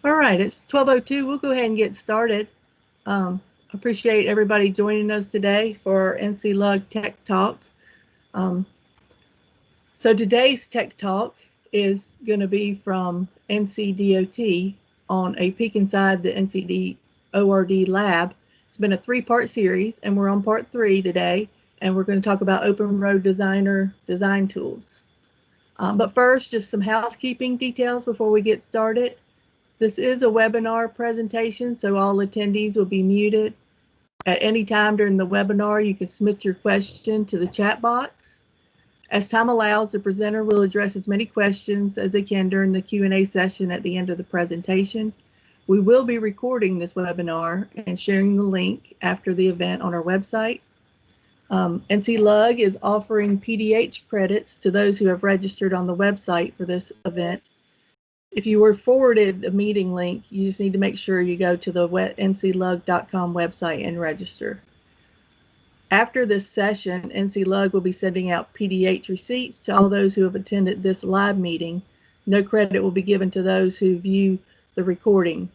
All right, it's 12:02. We'll go ahead and get started. Appreciate everybody joining us today for NCLUG Tech Talk. So today's Tech Talk is going to be from NCDOT on a peek inside the NCD ORD lab. It's been a three-part series, and we're on part 3 today, and we're going to talk about OpenRoads Designer design tools. But first, just some housekeeping details before we get started. This is a webinar presentation, so all attendees will be muted. At any time during the webinar, you can submit your question to the chat box. As time allows, the presenter will address as many questions as they can during the Q&A session at the end of the presentation. We will be recording this webinar and sharing the link after the event on our website. NCLUG is offering PDH credits to those who have registered on the website for this event. If you were forwarded a meeting link, you just need to make sure you go to the nclug.com website and register. After this session, NCLUG will be sending out PDH receipts to all those who have attended this live meeting. No credit will be given to those who view the recording.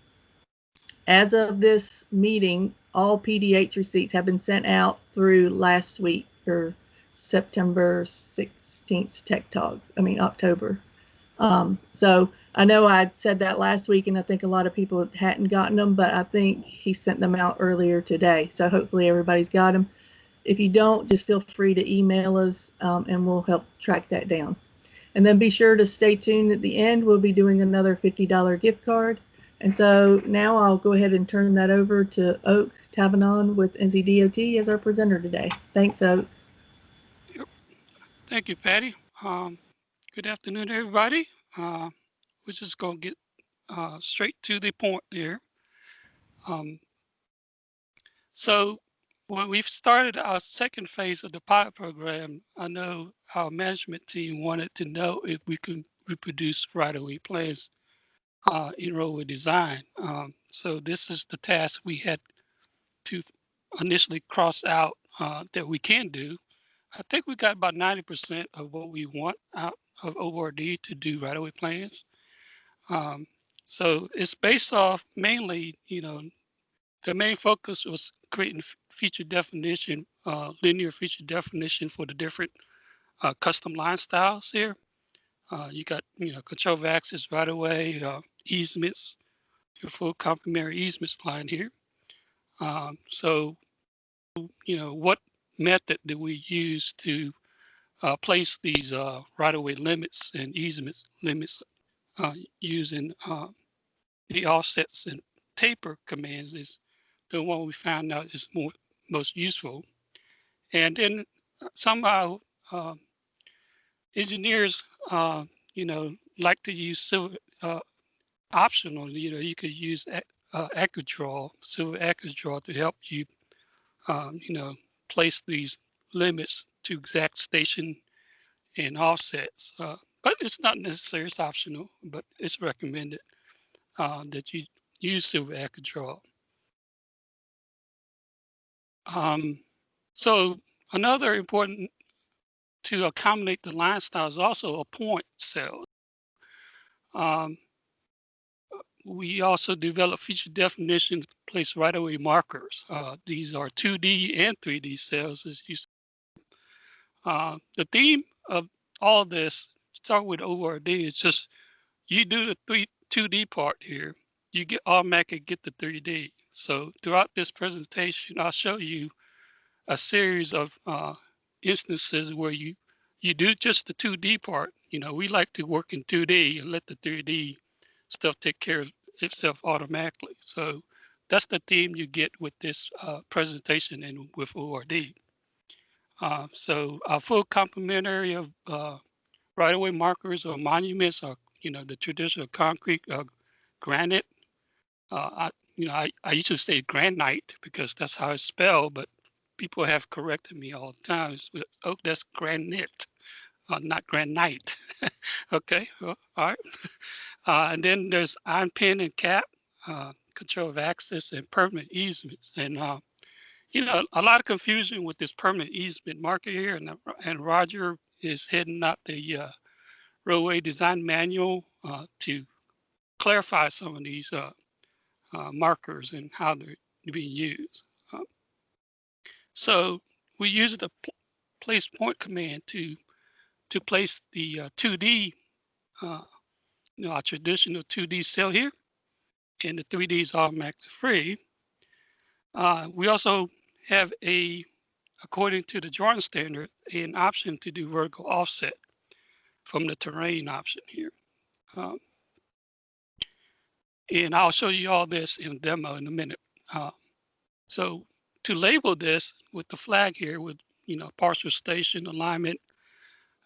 As of this meeting, all PDH receipts have been sent out through last week, or September 16th Tech Talk, October. So I know I said that last week, and I think a lot of people hadn't gotten them, but I think he sent them out earlier today. So hopefully everybody's got them. If you don't, just feel free to email us, and we'll help track that down. And then be sure to stay tuned at the end. We'll be doing another $50 gift card. And so now I'll go ahead and turn that over to Oak Tavanon with NCDOT as our presenter today. Thanks, Oak. Yep. Thank you, Patty. Good afternoon, everybody. We're just going to get straight to the point here. So when we've started our second phase of the pilot program, I know our management team wanted to know if we could reproduce right-of-way plans in roadway design. So this is the task we had to initially cross out that we can do. I think we got about 90% of what we want out of ORD to do right-of-way plans. So it's based off mainly, the main focus was creating feature definition, linear feature definition for the different custom line styles here. You got, control of access right-of-way, easements, your full complementary easements line here. So, what method do we use to place these right-of-way limits and easement limits using the offsets and taper commands is the one we found out is most useful. And then somehow engineers, like to use optional. You could use AccuDraw, Silver AccuDraw to help you, place these limits to exact station and offsets. But it's not necessary, it's optional, but it's recommended that you use Silver AccuDraw. So another important to accommodate the line style is also a point cell. We also develop feature definitions to place right-of-way markers. These are 2D and 3D cells, as you see. The theme of all this, start with ORD, is just you do the 2D part here, you automatically get the 3D. So throughout this presentation, I'll show you a series of instances where you do just the 2D part. We like to work in 2D and let the 3D stuff take care of itself automatically. So that's the theme you get with this presentation and with ORD. So our full complementary of right-of-way markers or monuments are, the traditional concrete granite. I used to say granite because that's how it's spelled, but people have corrected me all the time. Oh, that's granite, not granite. Okay, well, all right. And then there's iron pin and cap, control of access, and permanent easements. And a lot of confusion with this permanent easement marker here, and Roger is heading up the roadway design manual to clarify some of these markers and how they're being used. So we use the place point command to place the 2D, our traditional 2D cell here, and the 3D is automatically free. We also have according to the drawing standard, an option to do vertical offset from the terrain option here. And I'll show you all this in demo in a minute. So to label this with the flag here with, partial station, alignment,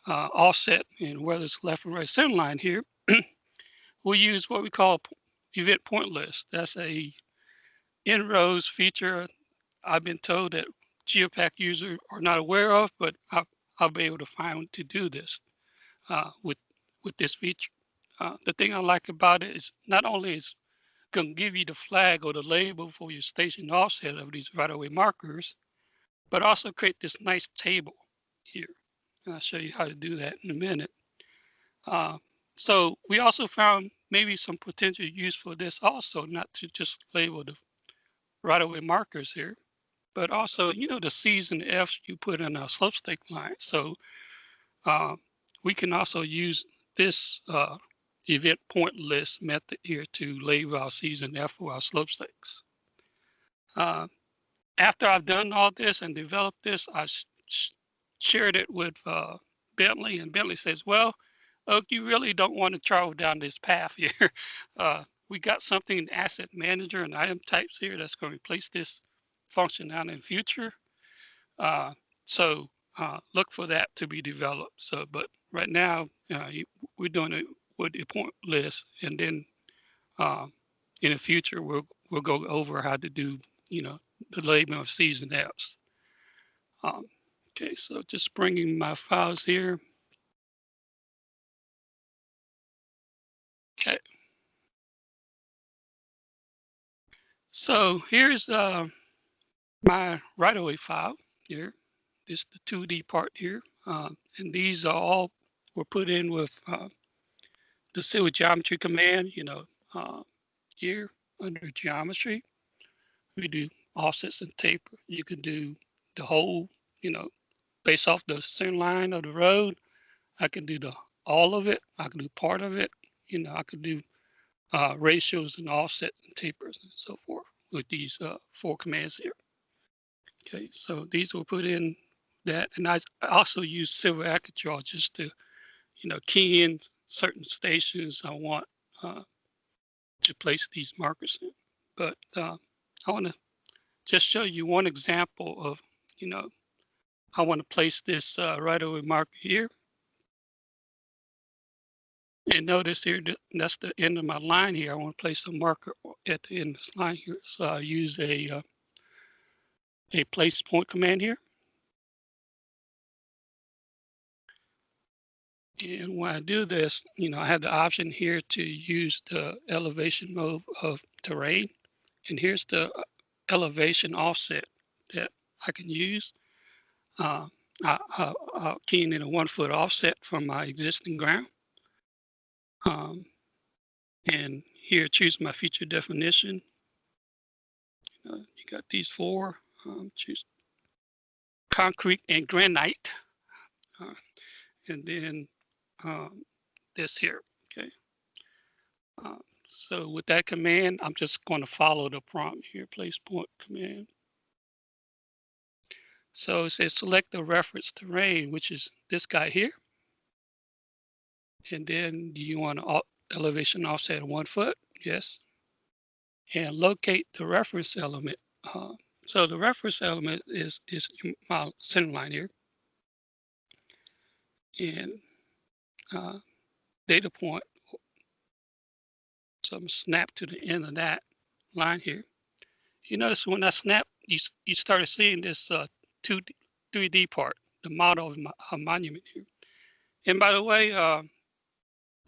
offset, and whether it's left or right center line here, we'll use what we call event point list. That's a En-ROADS feature I've been told that Geopack users are not aware of, but I'll be able to find to do this with this feature. The thing I like about it is not only is going to give you the flag or the label for your station offset of these right-of-way markers, but also create this nice table here. And I'll show you how to do that in a minute. So we also found maybe some potential use for this also, not to just label the right-of-way markers here, but also, the C's and F's you put in a slope stake line. So we can also use this event point list method here to label our C's and F for our slope stakes. After I've done all this and developed this, I shared it with Bentley, and Bentley says, well, Oak, you really don't want to travel down this path here. We got something in Asset Manager and item types here that's going to replace this function out in the future. So look for that to be developed. So, but right now we're doing it with the point list, and then in the future we'll go over how to do the labeling of C's and F's. Okay, so just bringing my files here. Okay. So here's my right-of-way file here. This is the 2D part here, and these are all were put in with the civil geometry command. Here under geometry, we do offsets and taper. You can do the whole, based off the center line of the road. I can do all of it. I can do part of it. I could do ratios and offset and tapers and so forth with these 4 commands here. Okay, so these will put in that, and I also use civil AASHTO just to, key in certain stations I want to place these markers in. But I want to just show you one example of, I want to place this right-of-way marker here. And notice here, that's the end of my line here. I want to place a marker at the end of this line here. So I use a place point command here. And when I do this, I have the option here to use the elevation mode of terrain. And here's the elevation offset that I can use. I'll key in a 1 foot offset from my existing ground. And here, choose my feature definition. You got these 4. Choose concrete and granite. And then this here, okay. So with that command, I'm just going to follow the prompt here, place point command. So it says select the reference terrain, which is this guy here. And then you want to elevation offset 1 foot, yes. And locate the reference element. So the reference element is my center line here. And data point. So I'm going to snap to the end of that line here. You notice when I snap, you started seeing this 3D part, the model of my monument here. And by the way, I'd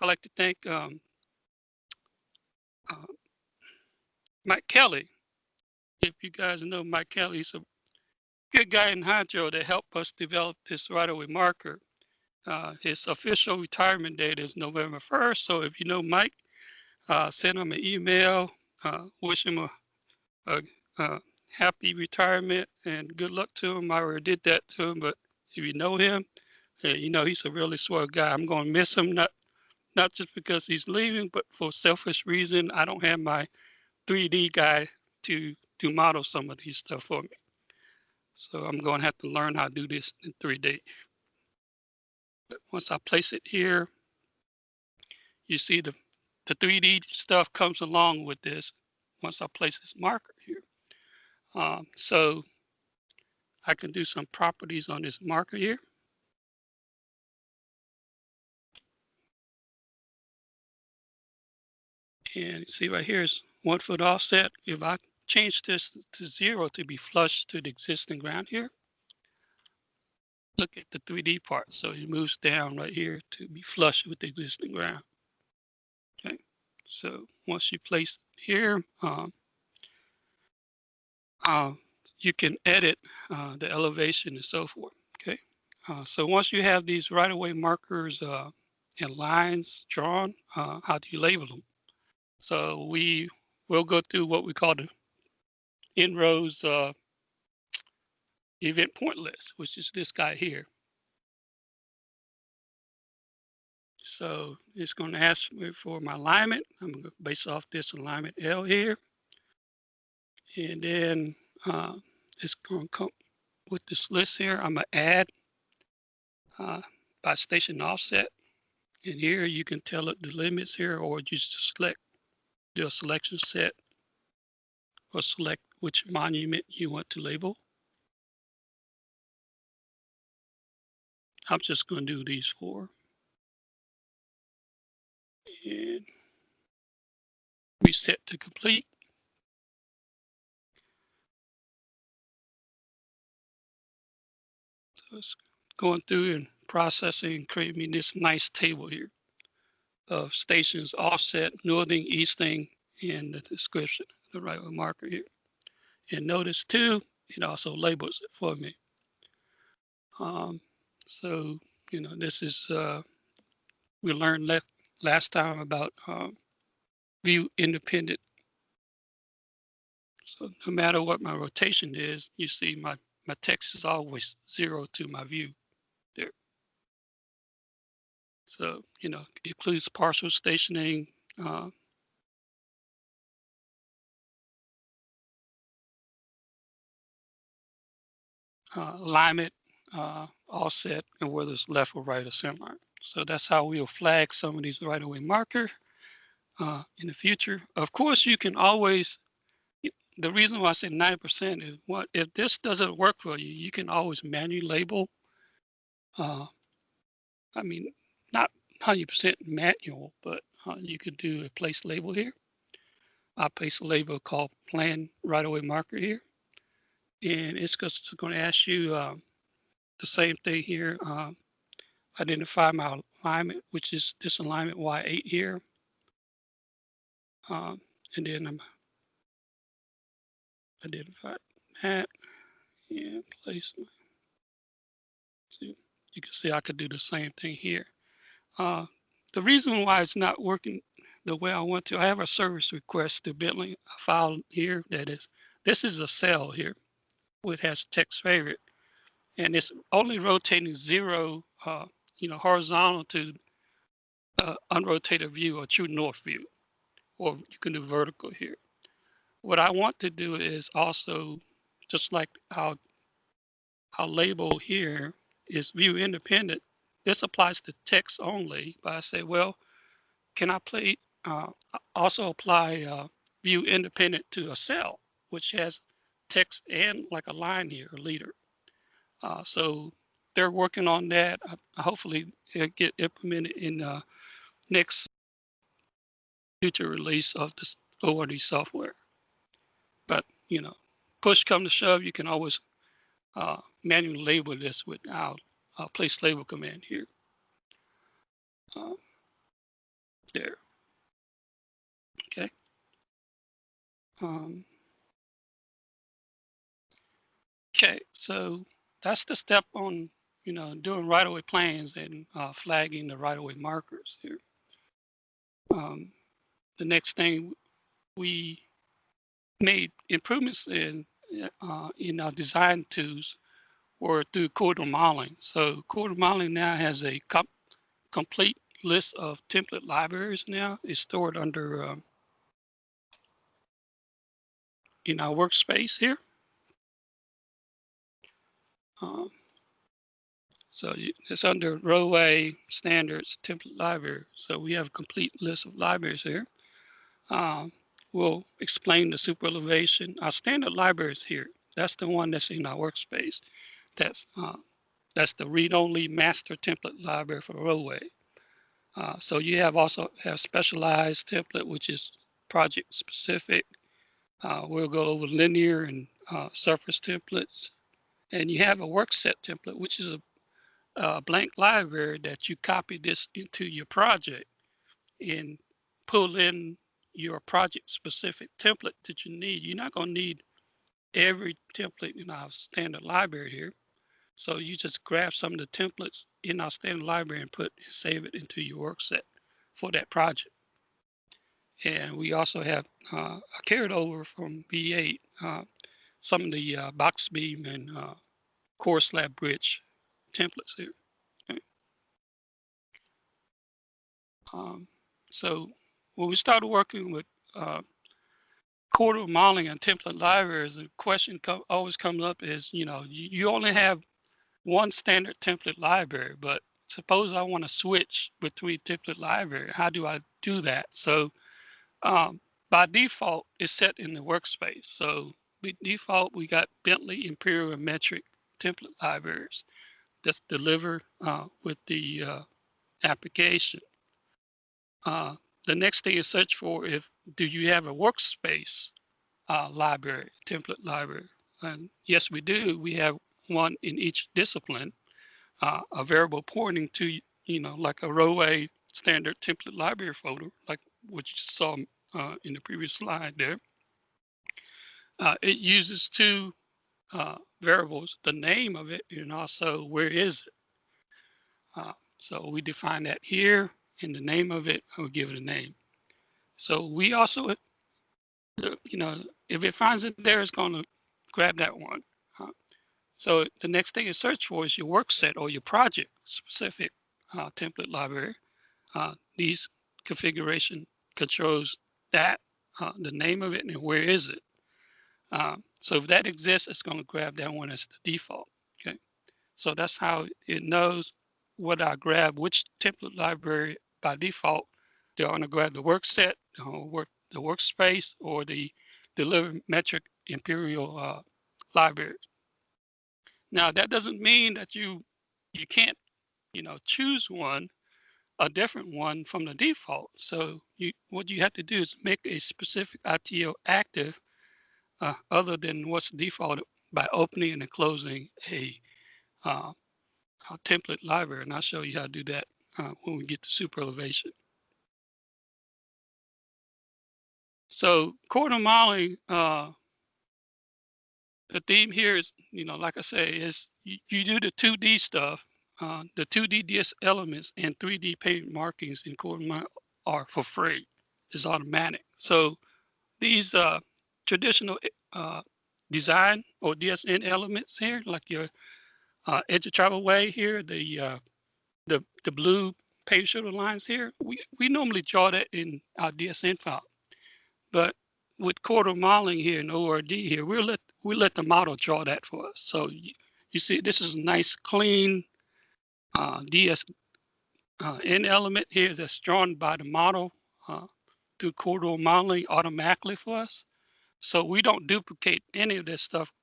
like to thank Mike Kelly. If you guys know Mike Kelly, he's a good guy in Hydro that helped us develop this right-of-way marker. His official retirement date is November 1st. So if you know Mike, send him an email, wish him a happy retirement and good luck to him. I already did that to him, but if you know him, you know he's a really swell guy. I'm going to miss him, not just because he's leaving, but for selfish reason. I don't have my 3D guy to model some of these stuff for me. So I'm going to have to learn how to do this in 3D. But once I place it here, you see the 3D stuff comes along with this once I place this marker here. So I can do some properties on this marker here. And see right here is 1 foot offset. If I change this to 0 to be flush to the existing ground here, look at the 3D part. So it moves down right here to be flush with the existing ground. Okay. So once you place here, you can edit the elevation and so forth. Okay. So once you have these right-of-way markers and lines drawn, how do you label them? So we will go through what we call the OpenRoads event point list, which is this guy here. So it's going to ask me for my alignment. I'm going to base off this alignment L here. And then it's going to come with this list here. I'm going to add by station offset. And here you can tell it the limits here, or just do a selection set, or select which monument you want to label. I'm just going to do these 4. And reset to complete. So it's going through and processing and creating me this nice table here of stations offset, northing, easting, and the description, the right-of-way marker here. And notice too, it also labels it for me. So, you know, this is, we learned last time about view independent. So no matter what my rotation is, you see my text is always 0 to my view there. So, you know, it includes partial stationing, alignment, offset, and whether it's left or right or center. So that's how we'll flag some of these right-of-way markers in the future. Of course, you can always, the reason why I say 90% is what if this doesn't work for you, you can always manually label. I mean, not 100% manual, but you could do a place label here. I'll place a label called plan right-of-way marker here. And it's just going to ask you the same thing here. Identify my alignment, which is this alignment Y8 here. And then I'm identify that and place my, see, you can see I could do the same thing here. The reason why it's not working the way I want to, I have a service request to Bentley, a file here that is, this is a cell here, which has text favorite, and it's only rotating 0, you know, horizontal to unrotated view or true north view, or you can do vertical here. What I want to do is also, just like our label here is view independent, this applies to text only, but I say, well, can I also apply view independent to a cell, which has text and like a line here, a leader. So they're working on that. Hopefully it'll get implemented in next future release of this ORD software. But, you know, push come to shove, you can always manually label this with our place label command here. There. Okay. Okay, so that's the step on, you know, doing right-of-way plans and flagging the right-of-way markers here. the next thing, we made improvements in our design tools or through corridor modeling. So corridor modeling now has a complete list of template libraries now. It's stored under in our workspace here. So it's under Roadway Standards Template Library. So we have a complete list of libraries here. We'll explain the superelevation. Our standard libraries here. That's the one that's in our workspace. That's the read-only master template library for Roadway. So you also have specialized template, which is project specific. We'll go over linear and surface templates. And you have a work set template, which is a blank library that you copy this into your project and pull in your project specific template that you need. You're not going to need every template in our standard library here. So you just grab some of the templates in our standard library and save it into your work set for that project. And we also have carried over from V8 some of the box beam and core slab bridge templates here. Okay. So when we started working with corridor modeling and template libraries, the question always comes up is, you only have one standard template library, but suppose I want to switch between template library. How do I do that? So by default, it's set in the workspace. So by default, we got Bentley, Imperial, and Metric template libraries that's delivered with the application. The next thing is search for do you have a workspace library, template library? And yes, we do. We have one in each discipline, a variable pointing to, like a Roadway standard template library folder, like what you saw in the previous slide there. It uses two variables, the name of it and also where is it. So we define that here, and the name of it, I will give it a name. So we also, if it finds it there, it's going to grab that one. So the next thing you search for is your work set or your project specific template library. These configuration controls that, the name of it and where is it. So if that exists, it's going to grab that one as the default. Okay, so that's how it knows whether I grab which template library by default. They're going to grab the work set, the workspace, or the delivered metric imperial library. Now that doesn't mean that you can't choose a different one from the default. So what you have to do is make a specific ITO active other than what's defaulted by opening and closing a template library. And I'll show you how to do that when we get to superelevation. So corridor modeling, the theme here is, like I say, is you do the 2D stuff, the 2D DS elements and 3D pavement markings in corridor modeling are for free. It's automatic. So these traditional design or DSN elements here, like your edge of travel way here, the blue paved shoulder lines here, we normally draw that in our DSN file. But with corridor modeling here in ORD here, we let the model draw that for us. So you see, this is a nice clean DSN element here that's drawn by the model through corridor modeling automatically for us. So we don't duplicate any of this stuff,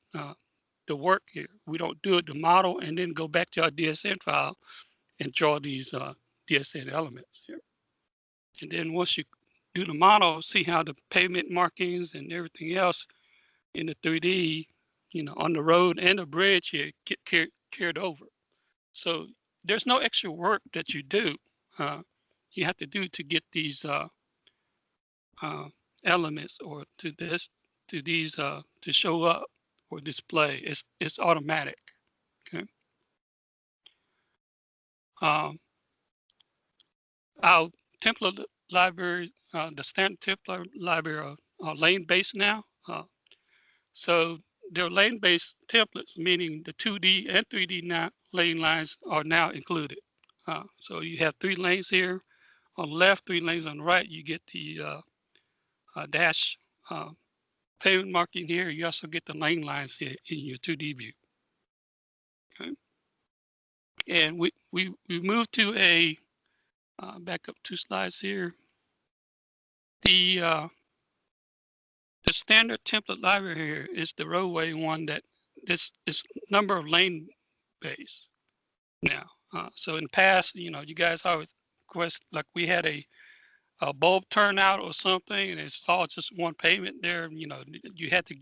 the work here. We don't do it, the model, and then go back to our DSN file and draw these DSN elements here. And then once you do the model, see how the pavement markings and everything else in the 3D, on the road and the bridge here get carried over. So there's no extra work that you do. You have to do to get these elements or to show up or display. It's automatic. Okay. Our template library, the standard template library are lane-based now. So they're lane-based templates, meaning the 2D and 3D lane lines are now included. So you have 3 lanes here on the left, 3 lanes on the right. You get the dash pavement marking here. You also get the lane lines here in your 2D view. Okay. And we moved to a back up 2 slides here. The standard template library here is the roadway one that this is number of lane base now. So in the past, you know, you guys always request, like we had a bulb turnout or something, and it's all just one pavement there. You know, you had to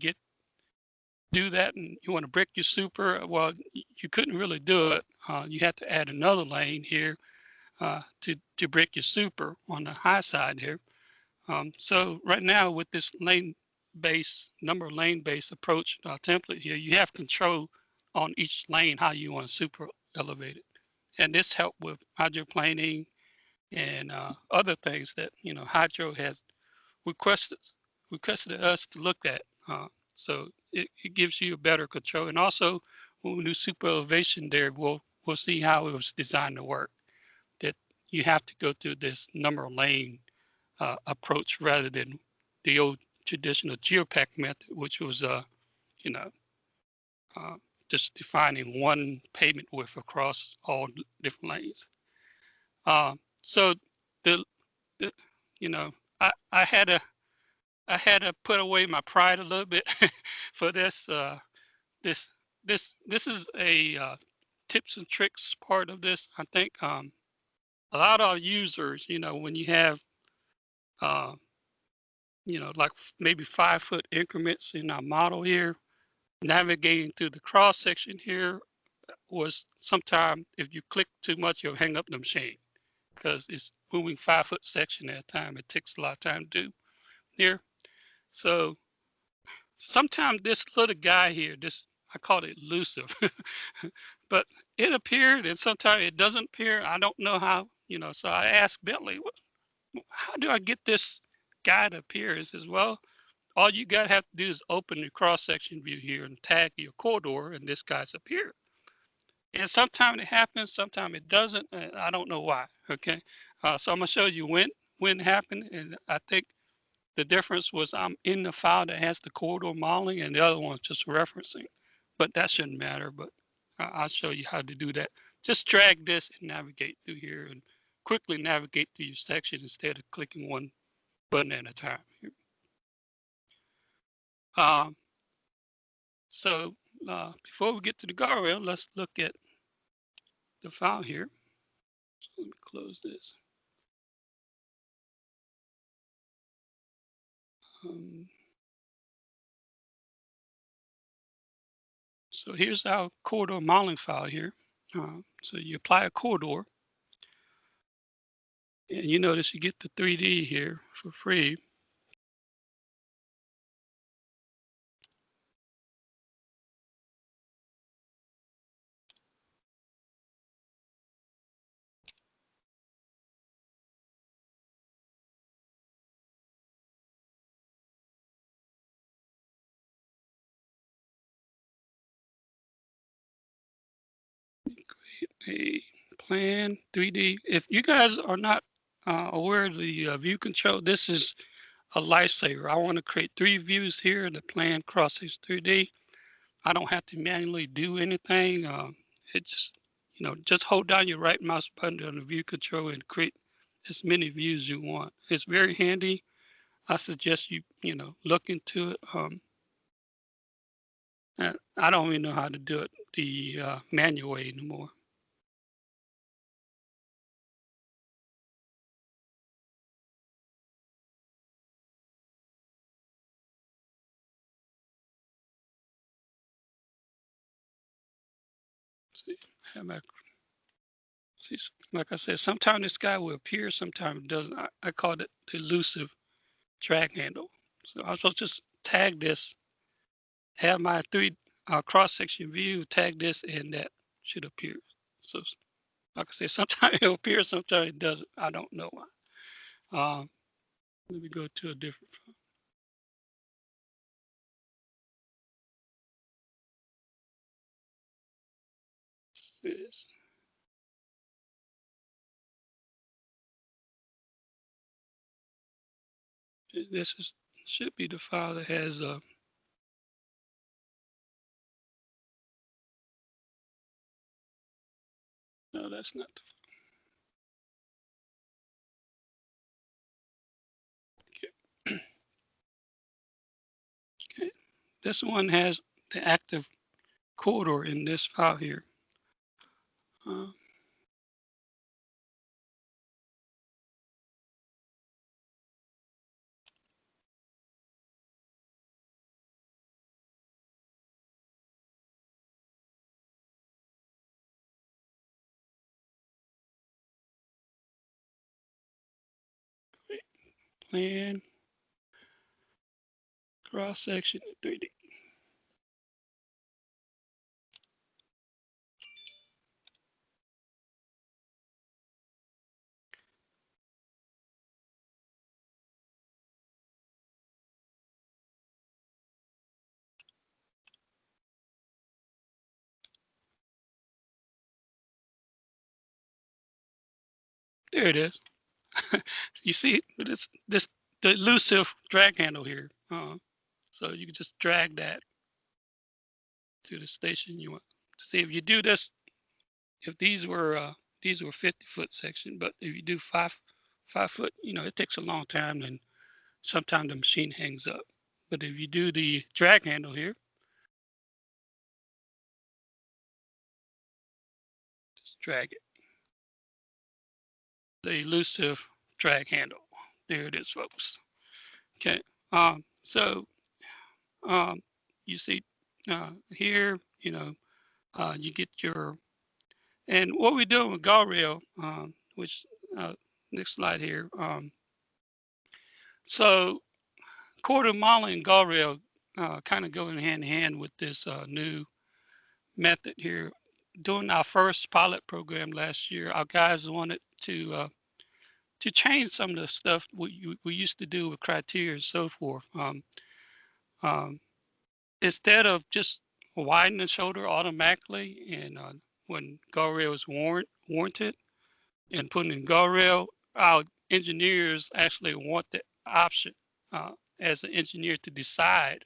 do that, and you want to brick your super. Well, you couldn't really do it. You had to add another lane here to brick your super on the high side here. So right now with this number of lane base approach template here, you have control on each lane how you want to super elevate it, and this helped with hydroplaning and other things that, you know, Hydro has requested us to look at. So it gives you a better control, and also when we do super elevation there, we'll see how it was designed to work. That you have to go through this number of lane approach rather than the old traditional geopack method, which was you know, just defining one pavement width across all different lanes. So the you know, I had to put away my pride a little bit for this. This is a tips and tricks part of this. I think a lot of users, you know, when you have you know, like maybe 5-foot increments in our model here, navigating through the cross section here was sometimes if you click too much, you'll hang up the machine because it's moving 5-foot section at a time. It takes a lot of time to do here. So sometimes this little guy here, I call it elusive, but it appeared and sometimes it doesn't appear. I don't know how, you know, so I asked Bentley, how do I get this guy to appear? He says, well, all you gotta have to do is open the cross-section view here and tag your corridor, and this guy's appear. And sometimes it happens, sometimes it doesn't, and I don't know why. Okay, so I'm gonna show you when it happened, and I think the difference was I'm in the file that has the corridor modeling, and the other one's just referencing. But that shouldn't matter. But I'll show you how to do that. Just drag this and navigate through here, and quickly navigate through your section instead of clicking one button at a time. So before we get to the guardrail, let's look at the file here. So let me close this. So here's our corridor modeling file here. So you apply a corridor, and you notice you get the 3D here for free. Create a plan 3D. If you guys are not aware of the view control, this is a lifesaver. I want to create 3 views here. The plan crosses 3D. I don't have to manually do anything. It just, you know, just hold down your right mouse button on the view control and create as many views you want. It's very handy. I suggest you, you know, look into it. I don't even know how to do it the manual way anymore. See, see, like I said, sometimes this guy will appear, sometimes it doesn't. I call it the elusive drag handle. So I'm supposed to just tag this, have my 3 cross-section view, tag this, and that should appear. So like I said, sometimes it'll appear, sometimes it doesn't. I don't know why. Let me go to a different file. This should be the file that has no, that's not the file. Okay. Okay. This one has the active corridor in this file here. Plan, cross section, 3D. There it is. You see this the elusive drag handle here. So you can just drag that to the station you want. See, if you do this, if these were 50-foot section, but if you do 5 foot, it takes a long time, and sometimes the machine hangs up. But if you do the drag handle here, just drag it. The elusive drag handle. There it is, folks. Okay. So you see here, you get your, and what we're doing with guardrail, which next slide here. So corridor modeling and guardrail kind of going hand in hand with this new method here. During our first pilot program last year, our guys wanted to change some of the stuff we used to do with criteria and so forth. Instead of just widening the shoulder automatically, and when guardrail is warranted, and putting in guardrail, our engineers actually want the option as an engineer to decide.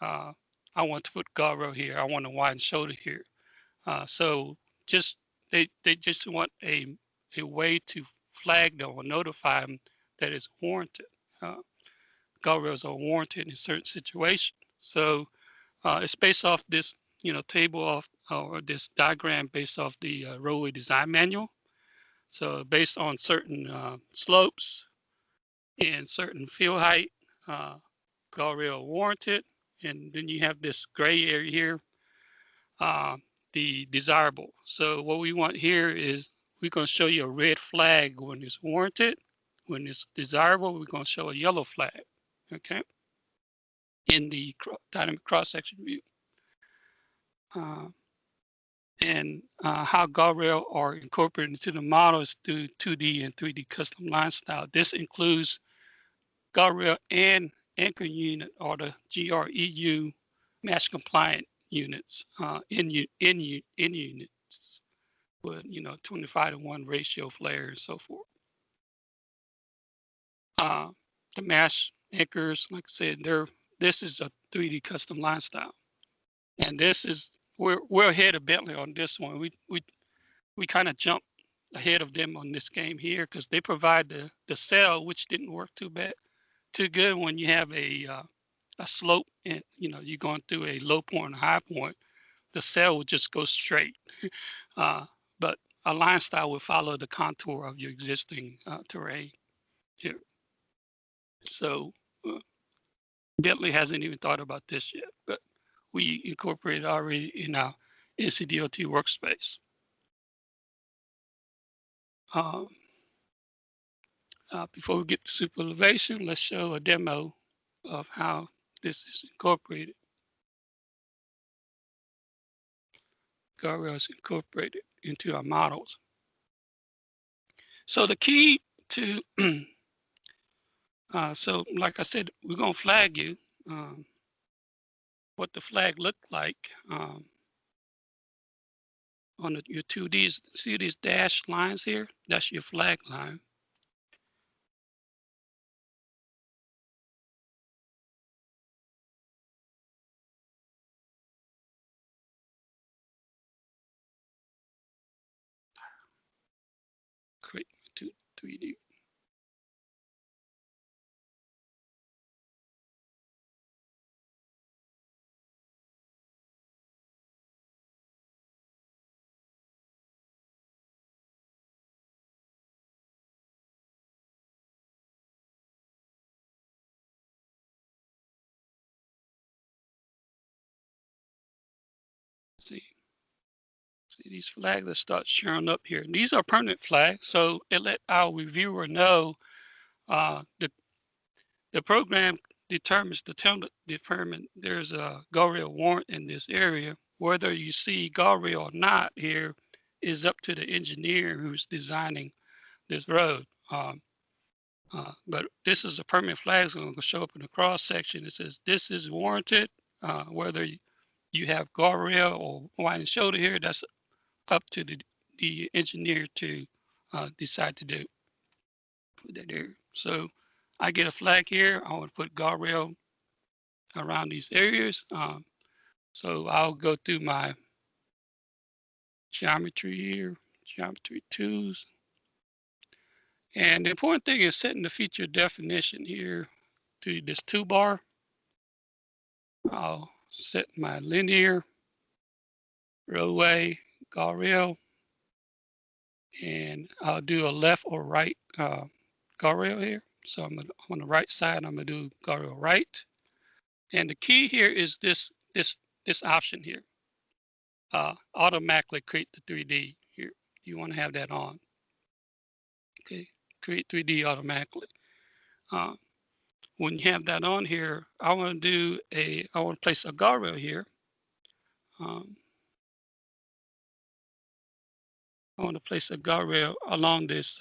I want to put guardrail here. I want to widen shoulder here. So just they just want a way to flag them or notify them that it's warranted. Guardrails are warranted in certain situations. So it's based off this, table of or this diagram based off the roadway design manual. So based on certain slopes and certain field height, guardrail warranted. And then you have this gray area here, the desirable. So what we want here is we're going to show you a red flag when it's warranted. When it's desirable, we're going to show a yellow flag, okay, in the dynamic cross-section view. And how guardrail are incorporated into the models through 2D and 3D custom line style. This includes guardrail and anchor unit, or the GREU match compliant units in units with 25-to-1 ratio flare and so forth. The mesh anchors, like I said, this is a 3D custom line style, and this is we're ahead of Bentley on this one. We kind of jumped ahead of them on this game here because they provide the cell, which didn't work too good when you have a slope and you're going through a low point and a high point. The cell would just go straight, but a line style will follow the contour of your existing terrain here. So Bentley hasn't even thought about this yet, but we incorporated already in our NCDOT workspace. Before we get to super elevation, let's show a demo of how this is incorporated. Guardrails incorporated into our models. So the key to So like I said, we're going to flag you what the flag looked like on your 2Ds. See these dashed lines here? That's your flag line. Create 3D. See these flags that start showing up here. These are permanent flags, so it let our reviewer know the program determines determine there's a guardrail warrant in this area. Whether you see guardrail or not here is up to the engineer who's designing this road. But this is a permanent flag. It's going to show up in the cross section. It says this is warranted. Whether you have guardrail or wide shoulder here, that's up to the engineer to decide to do. Put that there. So I get a flag here. I want to put guardrail around these areas. So I'll go through my geometry here, geometry tools. And the important thing is setting the feature definition here to this toolbar. I'll set my linear, roadway, guardrail, and I'll do a left or right guardrail here. So I'm on the right side, I'm gonna do guardrail right. And the key here is this option here. Automatically create the 3D here. You want to have that on. Okay, create 3D automatically. When you have that on here, I want to place a guardrail here. I want to place a guardrail along this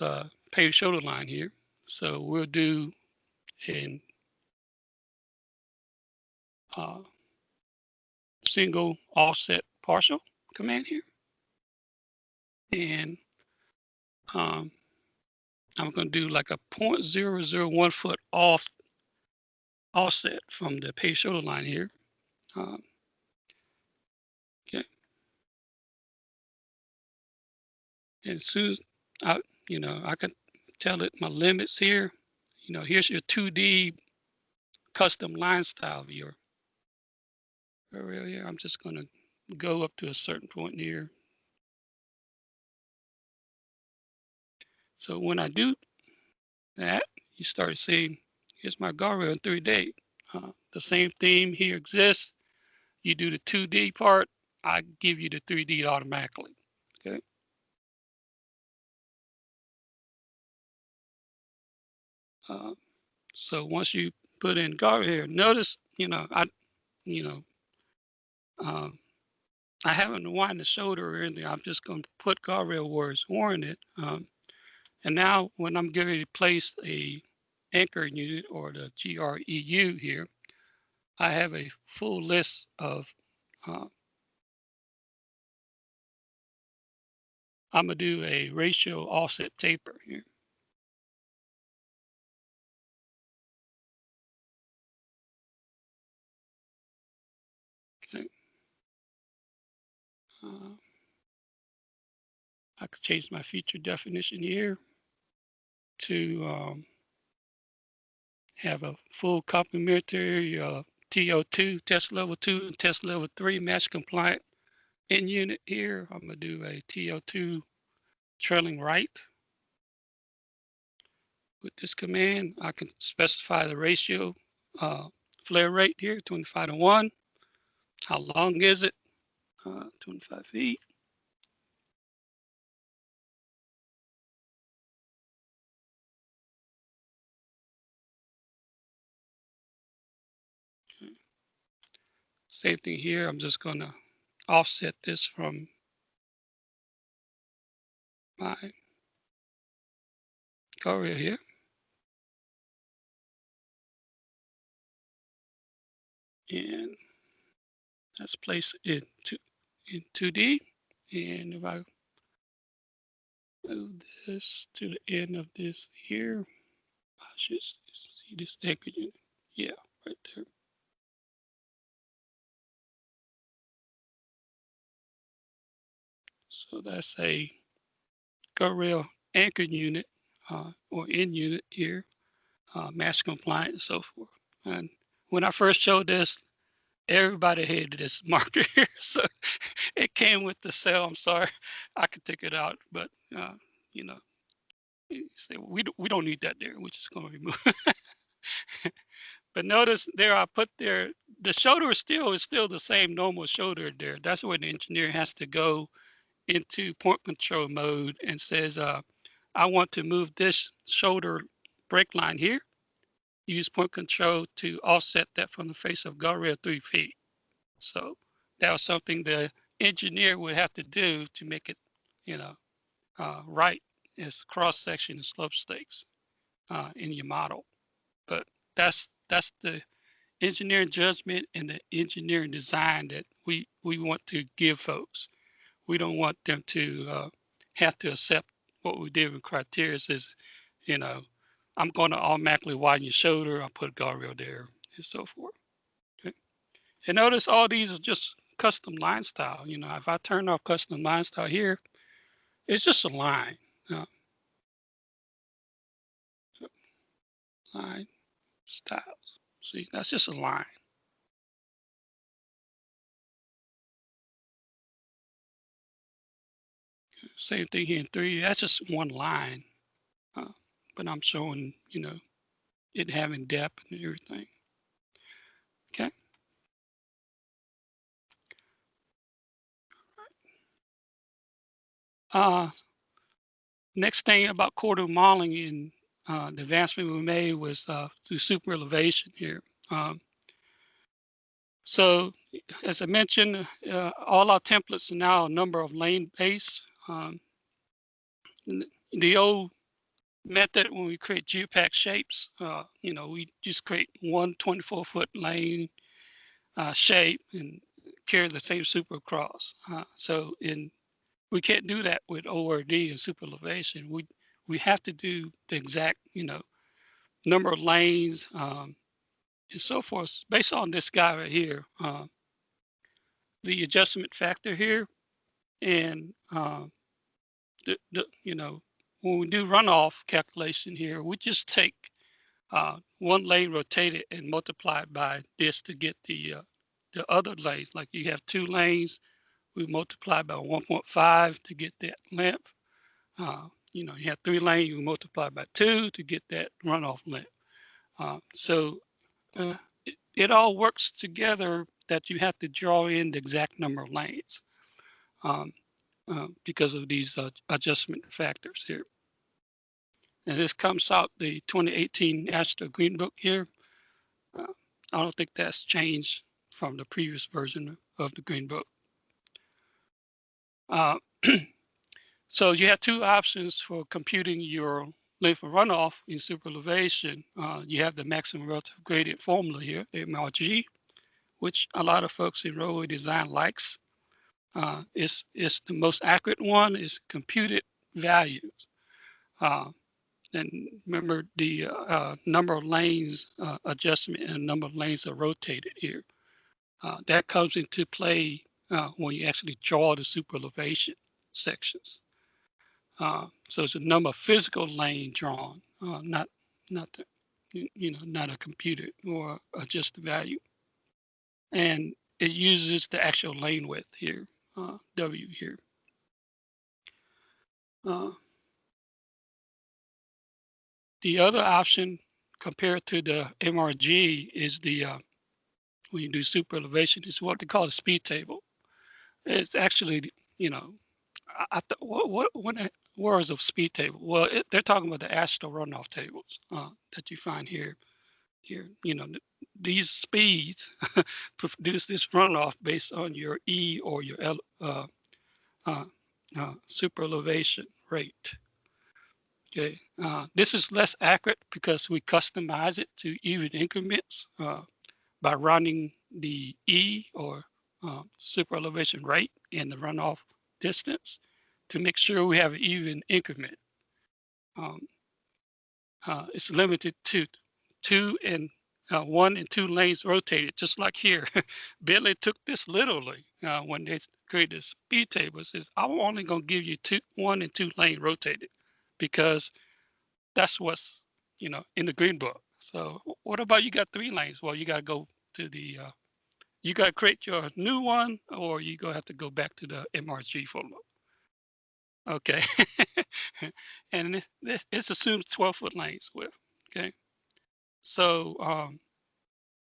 paved shoulder line here. So we'll do a single offset partial command here. And I'm going to do like a 0.001 foot offset from the paved shoulder line here. Okay. And as soon as I can tell it my limits here. Here's your 2D custom line style viewer. I'm just going to go up to a certain point here. So when I do that, you start seeing, here's my guardrail in 3D. The same theme here exists. You do the 2D part, I give you the 3D automatically. Okay. So once you put in guardrail here, notice, I haven't widened the shoulder or anything. I'm just going to put guardrail where it's warranted. And now when I'm getting to place a anchor unit or the GREU here, I have a full list of, I'm going to do a ratio offset taper here. Okay. I could change my feature definition here to have a full complementary TO2, test level 2, and test level 3 match compliant in unit here. I'm going to do a TO2 trailing right. With this command, I can specify the ratio flare rate here, 25:1. How long is it? 25 feet. Okay. Same thing here. I'm just going to offset this from my guardrail here. And let's place it in 2D. And if I move this to the end of this here, I should see this anchor unit. Yeah, right there. So that's a guardrail anchor unit or end unit here, mass compliant and so forth. And when I first showed this, everybody hated this marker here. So it came with the cell. I'm sorry, I could take it out, but you know, say we don't need that there. We're just going to remove. But notice there I put there, the shoulder is still the same normal shoulder there. That's where the engineer has to go into point control mode and says, I want to move this shoulder brake line here. Use point control to offset that from the face of guardrail 3 feet. So that was something the engineer would have to do to make it, right as cross section and slope stakes in your model. But that's the engineering judgment and the engineering design that we want to give folks. We don't want them to have to accept what we did with criteria says, I'm going to automatically widen your shoulder. I'll put a guardrail there and so forth. Okay. And notice all these are just custom line style. If I turn off custom line style here, it's just a line. Line styles. See, that's just a line. Same thing here in 3. That's just one line. But I'm showing, it having depth and everything. Okay. Next thing about corridor modeling and the advancement we made was through super elevation here. So as I mentioned, all our templates are now a number of lane base. The old method when we create geopack shapes, we just create one 24-foot lane shape and carry the same super across. So we can't do that with ORD and super elevation. We have to do the exact, number of lanes and so forth. Based on this guy right here, the adjustment factor here, and when we do runoff calculation here, we just take one lane rotated and multiply it by this to get the other lanes. Like you have 2 lanes, we multiply by 1.5 to get that length. You have 3 lanes, you multiply by 2 to get that runoff length. So it all works together that you have to draw in the exact number of lanes because of these adjustment factors here. And this comes out the 2018 AASHTO Green Book here. I don't think that's changed from the previous version of the Green Book. So you have 2 options for computing your length of runoff in super elevation. You have the maximum relative gradient formula here, MRG, which a lot of folks in roadway design likes. It's the most accurate one, is computed values. And remember the number of lanes adjustment and the number of lanes are rotated here. That comes into play when you actually draw the super elevation sections. So it's a number of physical lane drawn, not a computed or adjusted value. And it uses the actual lane width here, W here. The other option compared to the MRG is the when you do super elevation is what they call a speed table. It's actually, what words of speed table? Well, they're talking about the AASHTO runoff tables that you find here. These speeds produce this runoff based on your E or your super elevation rate. Okay, this is less accurate because we customize it to even increments by running the E or super elevation rate and the runoff distance to make sure we have an even increment. It's limited to 1 and 2 lanes rotated, just like here. Bentley took this literally when they created speed tables. Says, I'm only going to give you 1 and 2 lane rotated because that's what's in the green book. So what about you got 3 lanes? Well, you got to go to the you got to create your new one, or you gonna have to go back to the MRG folder. Okay, and it's assumed 12-foot lanes width. Okay, so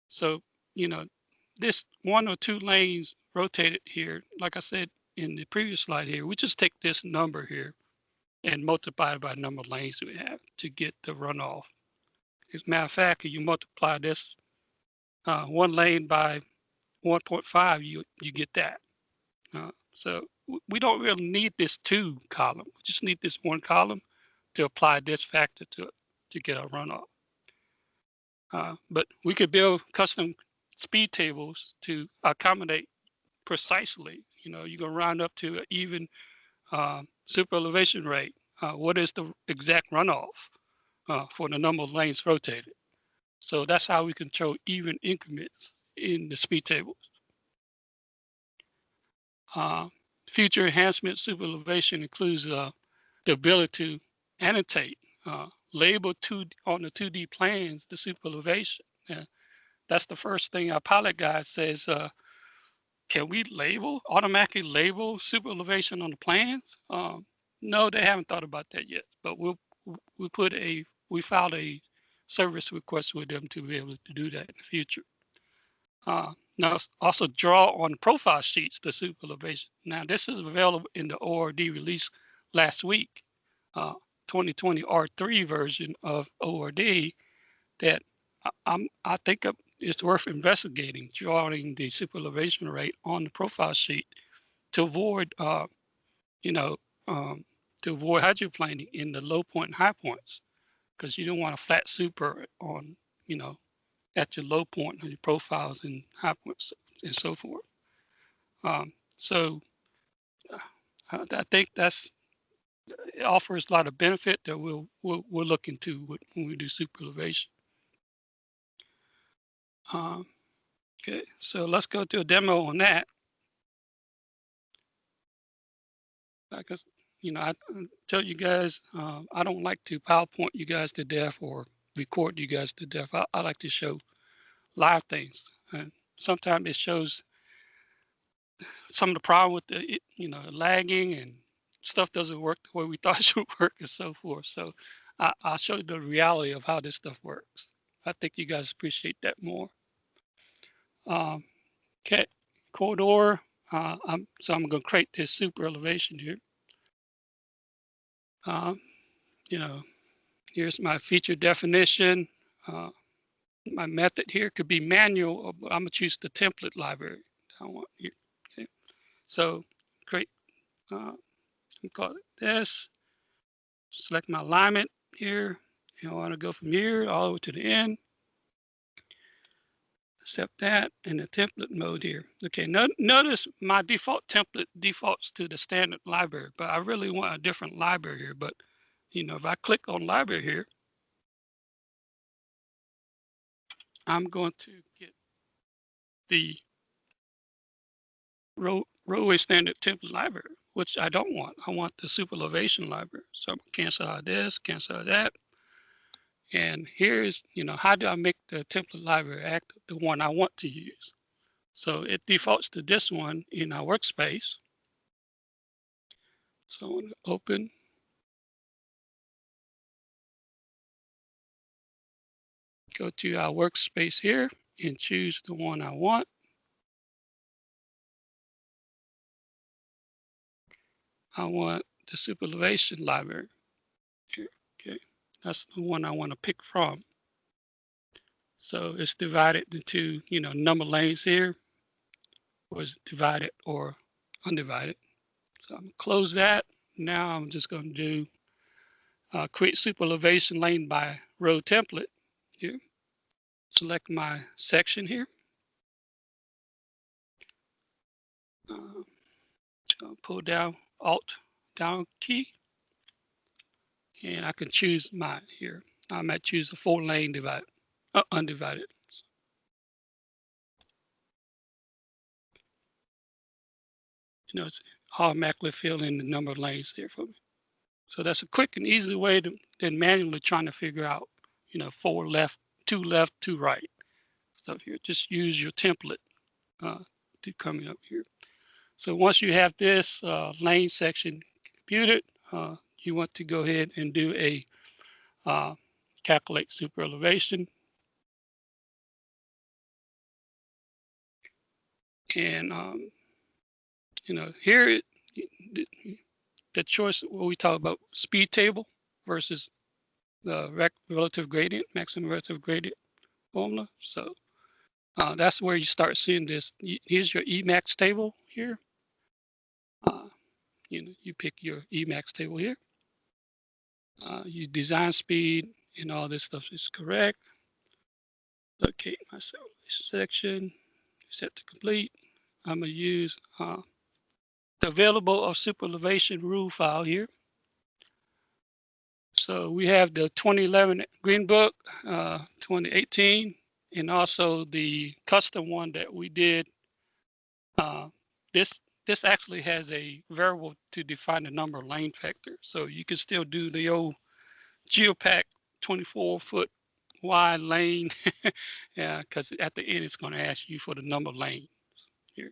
so this 1 or 2 lanes rotated here, like I said in the previous slide here, we just take this number here and multiply it by the number of lanes we have to get the runoff. As a matter of fact, if you multiply this 1 lane by 1.5, you get that. So we don't really need this 2 column. We just need this 1 column to apply this factor to it to get a runoff. But we could build custom speed tables to accommodate precisely. You're gonna round up to an even super elevation rate. What is the exact runoff for the number of lanes rotated? So that's how we control even increments in the speed tables. Future enhancement super elevation includes the ability to annotate, label on the 2D plans the super elevation. That's the first thing our pilot guide says. Can we automatically label super elevation on the plans? No, they haven't thought about that yet. But we filed a service request with them to be able to do that in the future. Now, also draw on profile sheets the super elevation. Now, this is available in the ORD release last week, 2020 R3 version of ORD that I think it's worth investigating, drawing the super elevation rate on the profile sheet to avoid, to avoid hydroplaning in the low point and high points, because you don't want a flat super on, at your low point on your profiles and high points and so forth. So I think it offers a lot of benefit that we'll look into when we do super elevation. Okay, so let's go to a demo on that. Because I tell you guys, I don't like to PowerPoint you guys to death or record you guys to death. I like to show live things, and sometimes it shows some of the problem with the lagging and stuff doesn't work the way we thought it should work and so forth. So I'll show you the reality of how this stuff works. I think you guys appreciate that more. Okay, corridor. So I'm going to create this super elevation here. Here's my feature definition. My method here could be manual, but I'm gonna choose the template library I want here. Okay, so create. Call it this. Select my alignment here. I want to go from here all the way to the end. Accept that in the template mode here. Okay, notice my default template defaults to the standard library, but I really want a different library here. But if I click on library here, I'm going to get the roadway standard template library, which I don't want. I want the super elevation library. So I'm going to cancel out this, cancel out that. And here's, how do I make the template library active, the one I want to use? So it defaults to this one in our workspace. So I'm going to open. Go to our workspace here and choose the one I want. I want the super elevation library here. Okay, that's the one I want to pick from. So it's divided into, number lanes here was divided or undivided. So I'm going to close that. Now I'm just going to do create super elevation lane by road template here. Select my section here. Pull down Alt down key, and I can choose mine here. I might choose a 4-lane divided, undivided. You know, it's automatically filling in the number of lanes here for me. So that's a quick and easy way than manually trying to figure out, you know, 4 left, 2 right stuff here. Just use your template to coming up here. So once you have this lane section computed, you want to go ahead and do a calculate super elevation. And, you know, here, the choice, what we talk about speed table versus the relative gradient, maximum relative gradient formula. So that's where you start seeing this. Here's your Emax table here. You know, you pick your Emax table here. You design speed and all this stuff is correct. Locate my section, set to complete. I'm gonna use the available of super elevation rule file here. So we have the 2011 Green Book, 2018, and also the custom one that we did. This actually has a variable to define the number of lane factor. So you can still do the old Geopack 24-foot wide lane, yeah, because at the end it's going to ask you for the number of lanes here.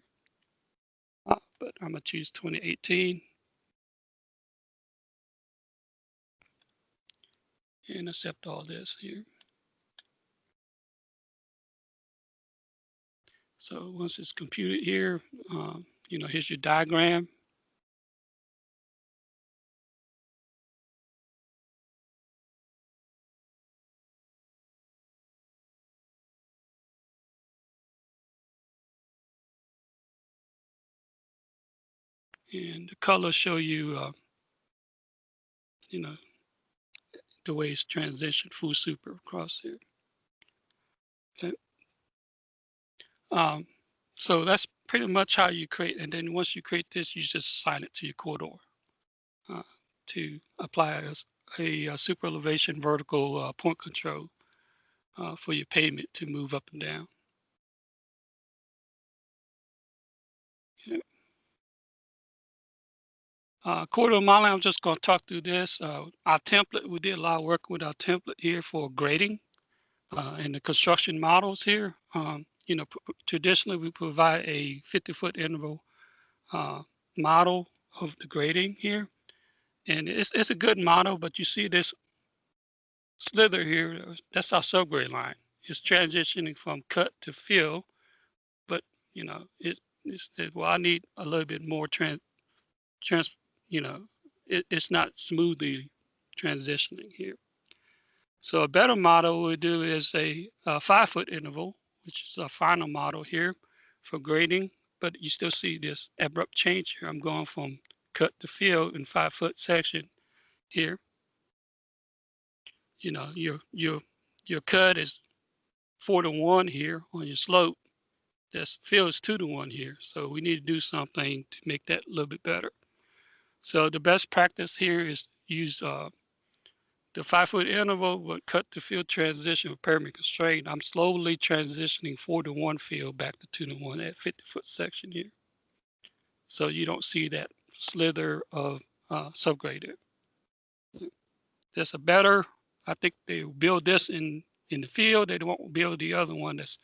But I'm going to choose 2018 and accept all this here. So once it's computed here, you know, here's your diagram. And the colors show you, you know, the way it's transitioned full super across here. Okay. So that's pretty much how you create. And then once you create this, you just assign it to your corridor to apply a super elevation vertical point control for your pavement to move up and down. Okay. Corridor modeling, I'm just going to talk through this. Our template, we did a lot of work with our template here for grading and the construction models here. You know, traditionally we provide a 50-foot interval model of the grading here. And it's a good model, but you see this slither here, that's our subgrade line. It's transitioning from cut to fill, but you know, it's well, I need a little bit more you know, it's not smoothly transitioning here. So a better model we do is a 5-foot interval, which is a final model here for grading, but you still see this abrupt change here. I'm going from cut to fill in 5-foot section here. You know, your cut is 4-to-1 here on your slope. This fill is 2-to-1 here. So we need to do something to make that a little bit better. So the best practice here is use the 5-foot interval, but cut to fill transition with pyramid constraint. I'm slowly transitioning 4-to-1 fill back to 2-to-1 at 50-foot section here. So you don't see that slither of subgrade there. There's a better, I think they build this in the field. They won't build the other one that's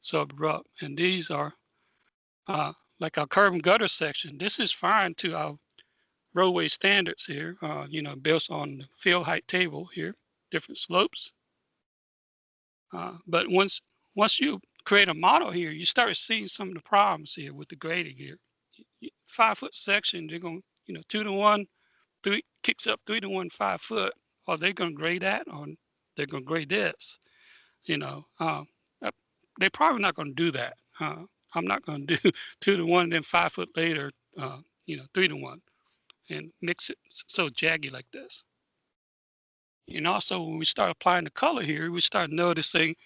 so abrupt. And these are like our curb and gutter section. This is fine to our roadway standards here, you know, built on the field height table here, different slopes. But once you create a model here, you start seeing some of the problems here with the grading here. 5-foot section, they're going, you know, 2-to-1, 3 kicks up 3-to-1, 5-foot. Are they going to grade that, or they're going to grade this? You know, they're probably not going to do that. I'm not going to do 2-to-1 and then 5 foot later, you know, 3-to-1 and mix it so jaggy like this. And also when we start applying the color here, we start noticing,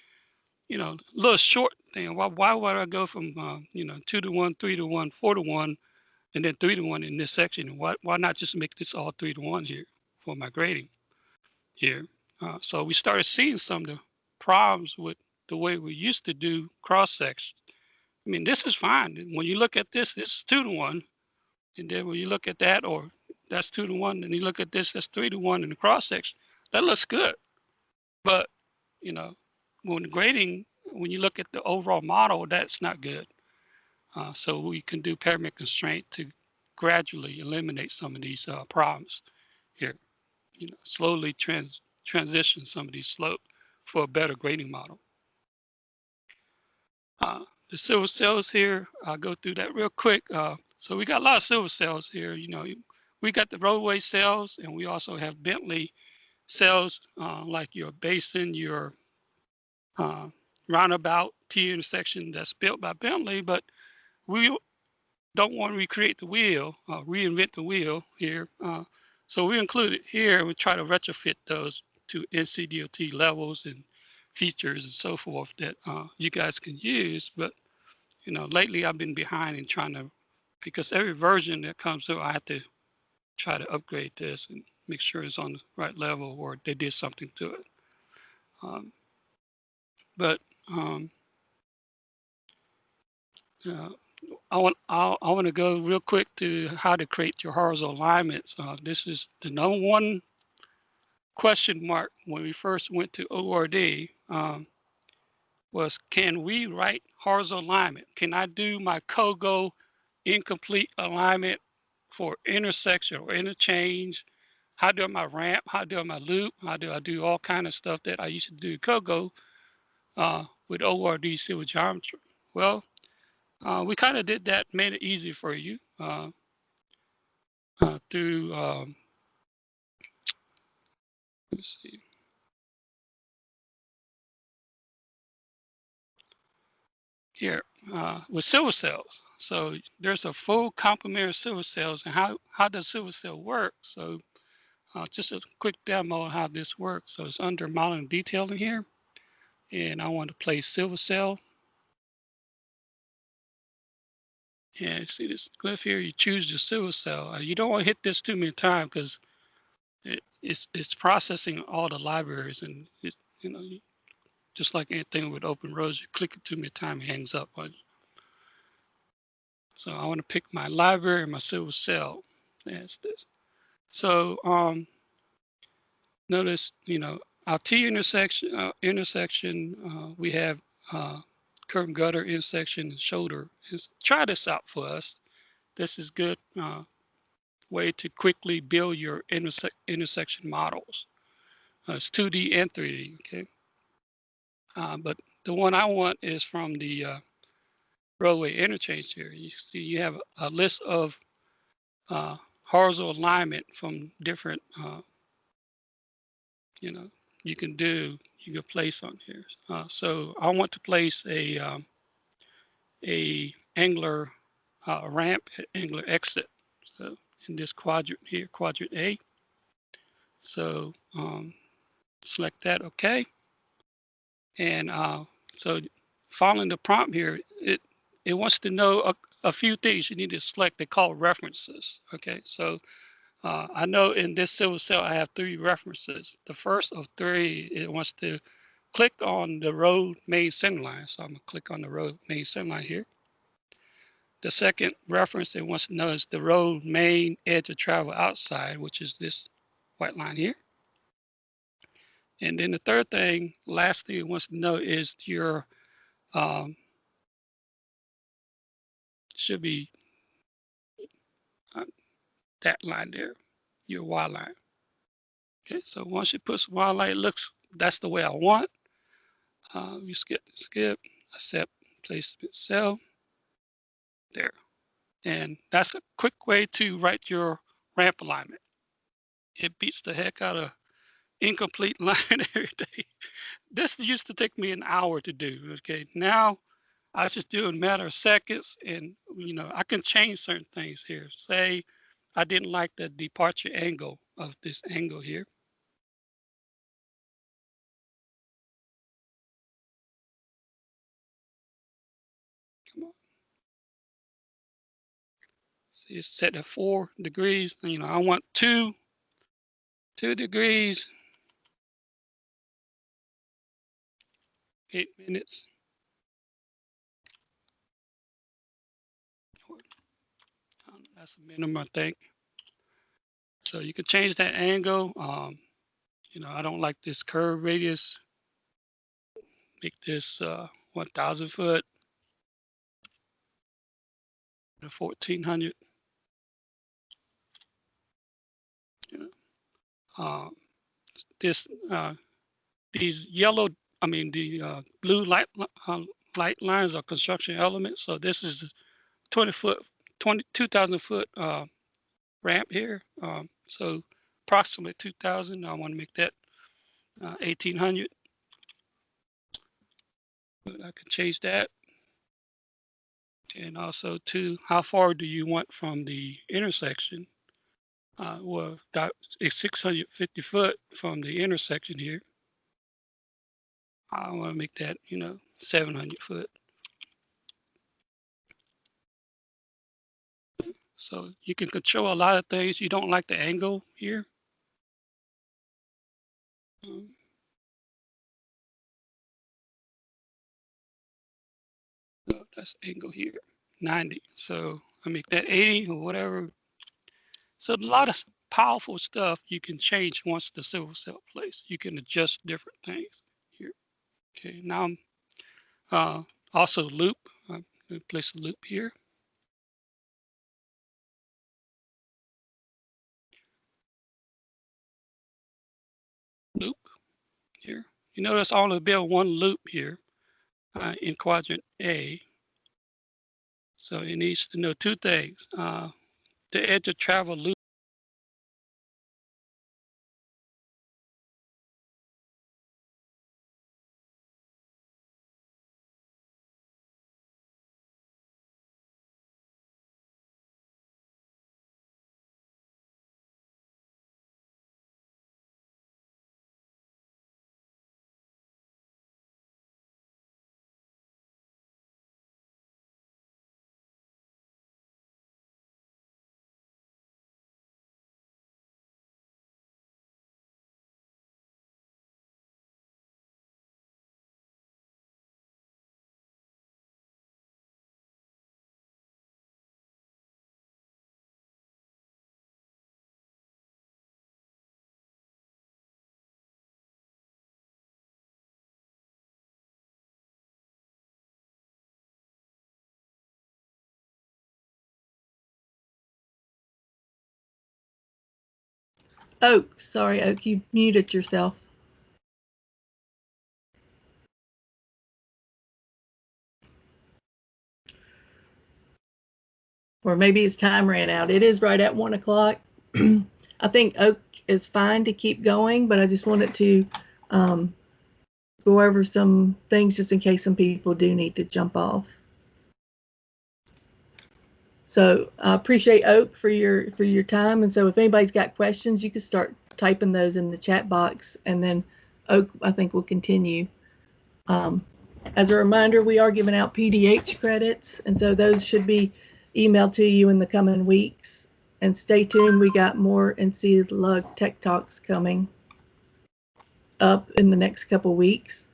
you know, little short thing. Why would I go from, you know, 2 to 1, 3 to 1, 4 to 1, and then 3 to 1 in this section? Why not just make this all 3 to 1 here for my grading here? So we started seeing some of the problems with the way we used to do cross section. I mean, this is fine. When you look at this, this is 2 to 1. And then when you look at that, or that's 2 to 1, and you look at this, that's 3 to 1 in the cross section. That looks good. But, you know, when grading, when you look at the overall model, that's not good. So we can do parametric constraint to gradually eliminate some of these problems here. You know, slowly transition some of these slope for a better grading model. The silver cells here, I'll go through that real quick. So we got a lot of silver cells here. You know, we got the roadway cells, and we also have Bentley cells, like your basin, your roundabout T intersection that's built by Bentley, but we don't want to recreate the wheel, reinvent the wheel here. So we include it here. We try to retrofit those to NCDOT levels and features and so forth that you guys can use. But, you know, lately I've been behind in trying to, because every version that comes through, I have to try to upgrade this and make sure it's on the right level or they did something to it. I want to go real quick to how to create your horizontal alignments. This is the number one question mark when we first went to ORD, was, can we write horizontal alignment? Can I do my COGO incomplete alignment for intersection or interchange? How do I ramp? How do I loop? How do I do all kind of stuff that I used to do COGO with ORD civil geometry? Well, we kind of did that, made it easy for you through, let's see. Here, with silver cells. So there's a full complement of silver cells, and how does silver cell work? So just a quick demo of how this works. So it's under modeling and detailing here, and I want to place silver cell. And see this glyph here, you choose your silver cell. You don't want to hit this too many times because it's processing all the libraries, and it's, you know, just like anything with OpenRoads, you click it too many times, it hangs up on you. So I want to pick my library and my silver cell. That's this. So notice, you know, our T intersection, we have curb and gutter intersection and shoulder. Try this out for us. This is good way to quickly build your intersection models. It's 2D and 3D, okay? But the one I want is from the roadway interchange here. You see you have a list of horizontal alignment from different, you know, you can place on here. So I want to place a angular ramp, angular exit. So in this quadrant here, quadrant A. So select that, okay. And so following the prompt here, it wants to know a few things you need to select. They call references, okay. So I know in this silver cell, I have 3 references. The first of 3, it wants to click on the road main center line. So I'm gonna click on the road main center line here. The second reference it wants to know is the road main edge of travel outside, which is this white line here. And then the third thing, last thing it wants to know is your, should be that line there, your Y line. Okay, so once you put some Y line, it looks, that's the way I want. You skip, accept, placement cell, there. And that's a quick way to write your ramp alignment. It beats the heck out of incomplete line every day. This used to take me an hour to do, okay? Now, I just do in a matter of seconds, and, you know, I can change certain things here. Say, I didn't like the departure angle of this angle here. See, it's set at 4 degrees. You know, I want 2 degrees, 8 minutes. That's the minimum, I think. So you can change that angle. You know, I don't like this curve radius. Make this 1,000 foot to 1,400. You know, these yellow, I mean the blue light lines are construction elements. So this is 2,000 foot ramp here. So approximately 2,000. I want to make that 1,800. But I can change that. And also to how far do you want from the intersection? Well, it's 650 foot from the intersection here. I want to make that, you know, 700 foot. So you can control a lot of things. You don't like the angle here. So that's angle here, 90. So I make that 80 or whatever. So a lot of powerful stuff you can change once the civil cell placed. You can adjust different things here. Okay, now I'm also loop. I'm going to place a loop here. Loop here. You notice I only build one loop here in quadrant A. So it needs to know 2 things. The edge of travel loop. Oak, sorry, Oak, you muted yourself. Or maybe his time ran out. It is right at 1 o'clock. I think Oak is fine to keep going, but I just wanted to go over some things just in case some people do need to jump off. So I appreciate Oak for your time. And so if anybody's got questions, you can start typing those in the chat box, and then Oak, I think, will continue. As a reminder, we are giving out PDH credits, and so those should be emailed to you in the coming weeks. And stay tuned, we got more NCLUG Tech Talks coming up in the next couple weeks.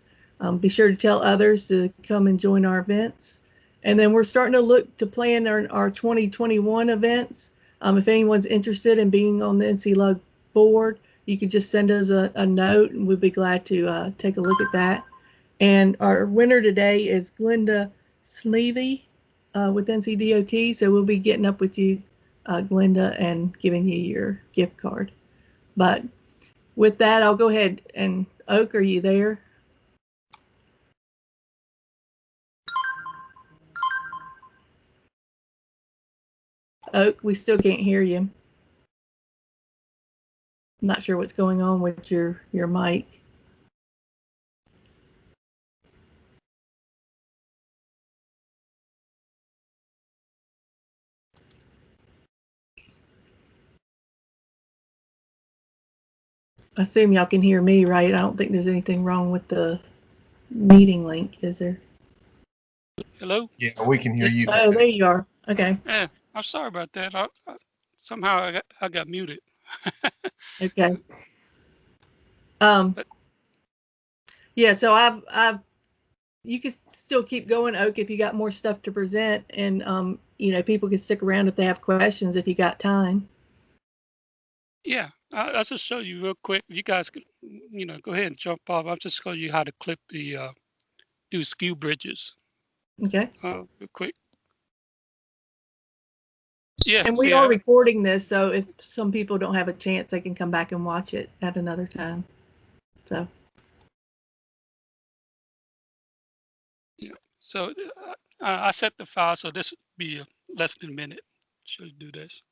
Be sure to tell others to come and join our events. And then we're starting to look to plan our 2021 events. If anyone's interested in being on the NCLUG board, you could just send us a note, and we'd be glad to take a look at that. And our winner today is Glenda Sleevey with NCDOT. So we'll be getting up with you, Glenda, and giving you your gift card. But with that, I'll go ahead and Oak, are you there? Oak, we still can't hear you. I'm not sure what's going on with your mic. I assume y'all can hear me, right? I don't think there's anything wrong with the meeting link, is there? Hello? Yeah, we can hear you. Oh, there you are. Okay. Yeah, I'm sorry about that. Somehow I got muted. Okay. But Yeah, so you can still keep going, Oak, if you got more stuff to present, and you know, people can stick around if they have questions if you got time. yeah, I'll just show you real quick. You guys can, you know, go ahead and jump off. I'll just show you how to clip the do skew bridges. Okay. Real quick. Yeah, And we are recording this, so if some people don't have a chance, they can come back and watch it at another time. So. Yeah. So I set the file, so this would be less than a minute. Should do this.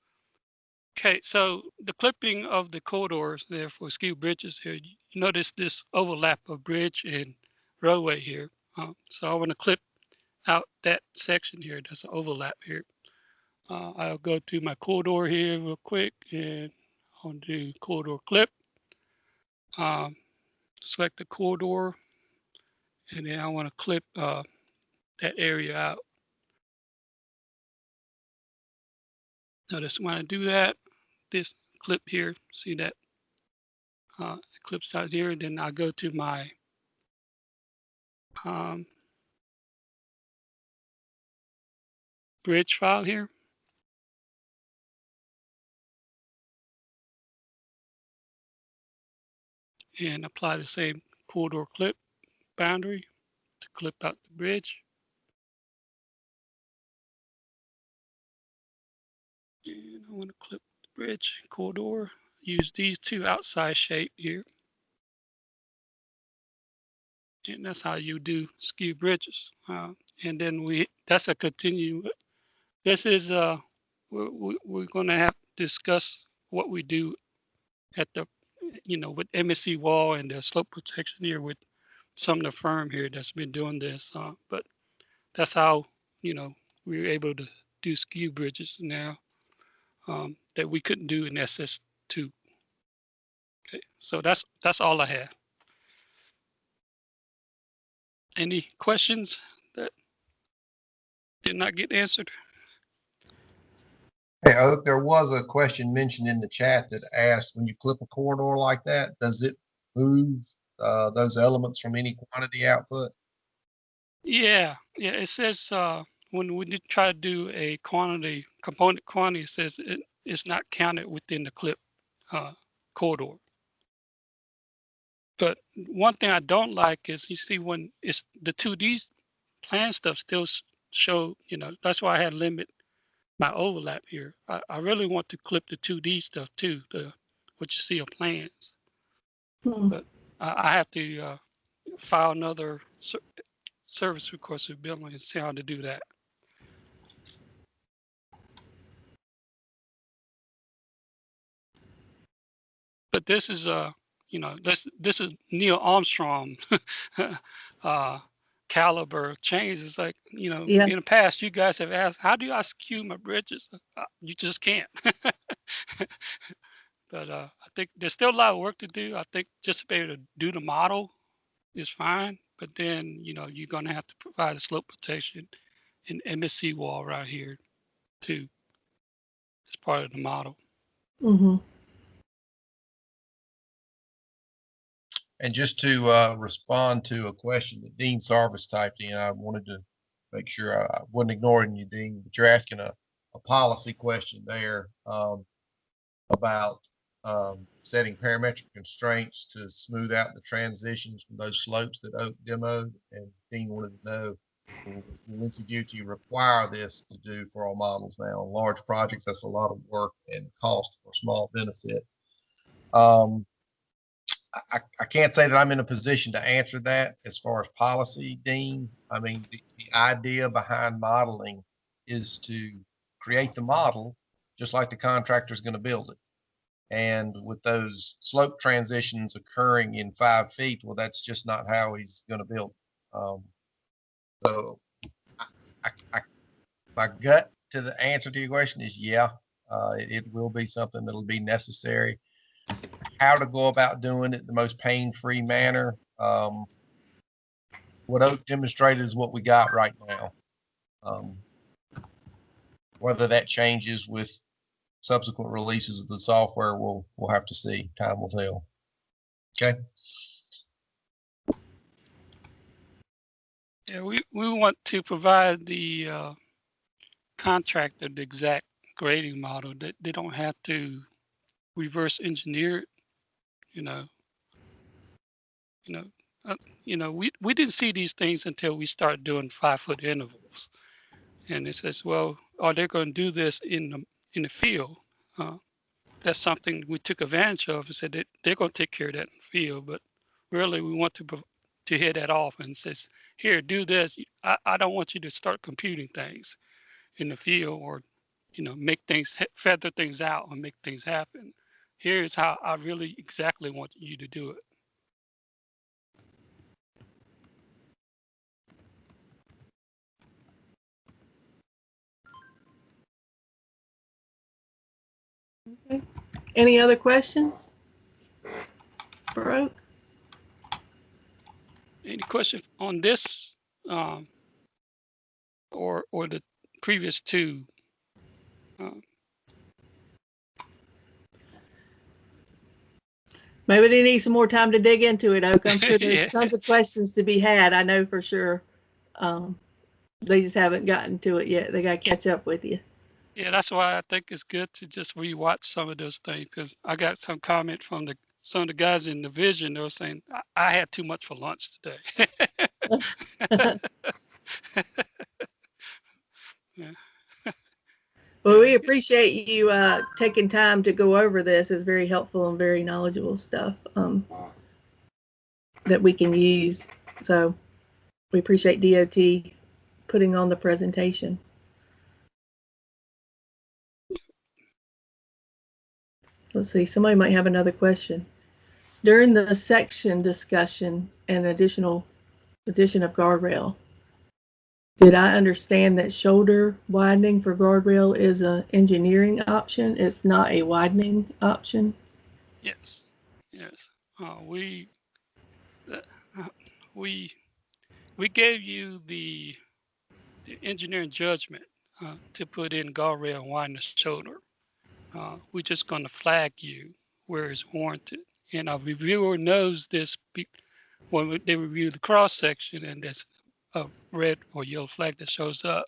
Okay, so the clipping of the corridors there for skew bridges here, you notice this overlap of bridge and roadway here. So I want to clip out that section here. There's an overlap here. I'll go to my corridor here real quick and I'll do corridor clip. Select the corridor and then I want to clip that area out. Notice when I do that, this clip here, see that it clips out here, and then I go to my bridge file here. And apply the same corridor clip boundary to clip out the bridge. And I want to clip the bridge corridor. Use these two outside shape here. And that's how you do skew bridges. And then that's a continue. This is, we're going to have to discuss what we do at the, you know, with MSC wall and the slope protection here with some of the firm here that's been doing this. But that's how, you know, we were able to do skew bridges now that we couldn't do in SS2. Okay, so that's all I have. Any questions that did not get answered? Hey, Oak, there was a question mentioned in the chat that asked, when you clip a corridor like that, does it move those elements from any quantity output? Yeah, it says when we try to do a component quantity, it says it's not counted within the clip corridor. But one thing I don't like is, you see, when it's the 2D plan stuff still show, you know, that's why I had limit my overlap here. I really want to clip the 2D stuff too, what you see of plans. But I have to file another service request with Bill and see how to do that. But this is you know, this is Neil Armstrong caliber change. It's like, you know, in the past you guys have asked, how do I skew my bridges? You just can't. But I think there's still a lot of work to do. I think just to be able to do the model is fine, but then, you know, you're going to have to provide a slope protection and MSC wall right here too as part of the model. Mm-hmm. And just to respond to a question that Dean Sarvis typed in, I wanted to make sure I wasn't ignoring you, Dean, but you're asking a policy question there about setting parametric constraints to smooth out the transitions from those slopes that Oak demoed. And Dean wanted to know, will NCLUG require this to do for all models now? On large projects, that's a lot of work and cost for small benefit. I can't say that I'm in a position to answer that as far as policy, Dean. I mean, the idea behind modeling is to create the model just like the contractor is going to build it. And with those slope transitions occurring in 5 feet, well, that's just not how he's going to build it. So my gut to the answer to your question is, yeah, it will be something that'll be necessary. How to go about doing it the most pain-free manner. What Oak demonstrated is what we got right now. Whether that changes with subsequent releases of the software, we'll have to see. Time will tell. Okay. Yeah, we want to provide the contractor the exact grading model that they don't have to reverse engineer it. We didn't see these things until we started doing 5-foot intervals, and it says, well, are they going to do this in the field? That's something we took advantage of and said that they're going to take care of that in the field, but really we want to hit that off and says, here, do this. I don't want you to start computing things in the field or, make things, feather things out and make things happen. Here's how I really exactly want you to do it. Okay. Any other questions for Oak? Any questions on this or the previous two? Maybe they need some more time to dig into it, Oak. I'm sure there's Yeah. tons of questions to be had. I know for sure. They just haven't gotten to it yet. They got to catch up with you. Yeah, that's why I think it's good to just rewatch some of those things, because I got some comment from some of the guys in the vision. They were saying I had too much for lunch today. Yeah. Well, we appreciate you taking time to go over this. It's very helpful and very knowledgeable stuff that we can use. So we appreciate DOT putting on the presentation. Let's see, somebody might have another question. During the section discussion and addition of guardrail, did I understand that shoulder widening for guardrail is an engineering option? It's not a widening option? Yes. We gave you the engineering judgment to put in guardrail and widen the shoulder. We're just going to flag you where it's warranted. And our reviewer knows this when they review the cross section and there's a red or yellow flag that shows up.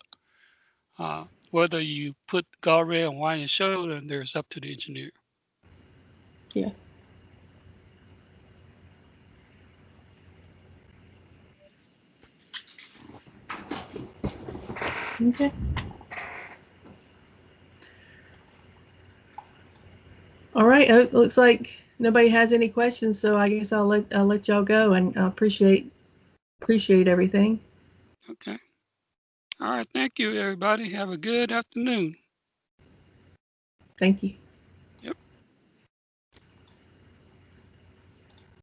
Whether you put guardrail and widen your shoulder, there's up to the engineer. Yeah. Okay. All right. It looks like nobody has any questions, so I guess I'll let y'all go, and appreciate everything. Okay. All right. Thank you, everybody. Have a good afternoon. Thank you.